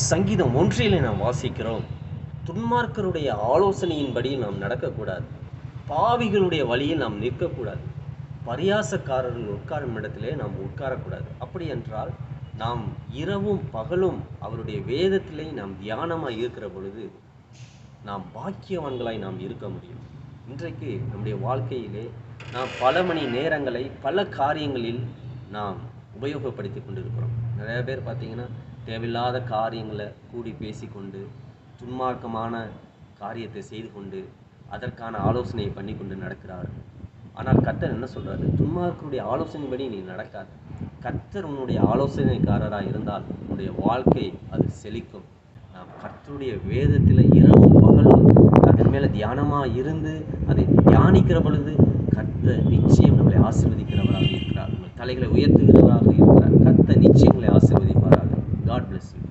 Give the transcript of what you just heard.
சங்கீதம் 1 நாம் வாசிக்கிறோம், துன்மார்க்கருடைய ஆலோசனையின்படி நாம் நடக்கக்கூடாது, பாவிகளுடைய வழியில் நாம் நிற்கக்கூடாது, பரியாசக்காரர்கள் உட்காரும் இடத்திலே நாம் உட்காரக்கூடாது. அப்படி என்றால் நாம் இரவும் பகலும் அவருடைய வேதத்திலே நாம் தியானமாக இருக்கிற பொழுது நாம் பாக்கியவான்களாய் நாம் இருக்க முடியும். இன்றைக்கு நம்முடைய வாழ்க்கையிலே நாம் பல மணி நேரங்களை பல காரியங்களில் நாம் உபயோகப்படுத்தி கொண்டிருக்கிறோம். நிறைய பேர் பார்த்தீங்கன்னா தேவையில்லாத காரியங்களை கூடி பேசிக்கொண்டு துன்மார்க்கமான காரியத்தை செய்து கொண்டு அதற்கான ஆலோசனையை பண்ணி கொண்டு நடக்கிறார்கள். ஆனால் கர்த்தர் என்ன சொல்கிறாரு? துன்மார்க்கருடைய ஆலோசனைப்படி நீ நடக்காது. கர்த்தர் உன்னுடைய ஆலோசனைக்காரராக இருந்தால் உன்னுடைய வாழ்க்கை அது செழிக்கும். நாம் கர்த்தருடைய வேதத்தில் இரவும் பகலும் அதன் மேலே தியானமாக இருந்து அதை தியானிக்கிற பொழுது கர்த்தர் நிச்சயம் நம்மளை ஆசீர்வதிக்கிறவராக இருக்கிறார். உங்கள் தலைகளை உயர்த்துகிறவராக இருக்கிறார். கர்த்தர் நிச்சயம் உங்களை ஆசீர்வதிப்பாராக. God bless you.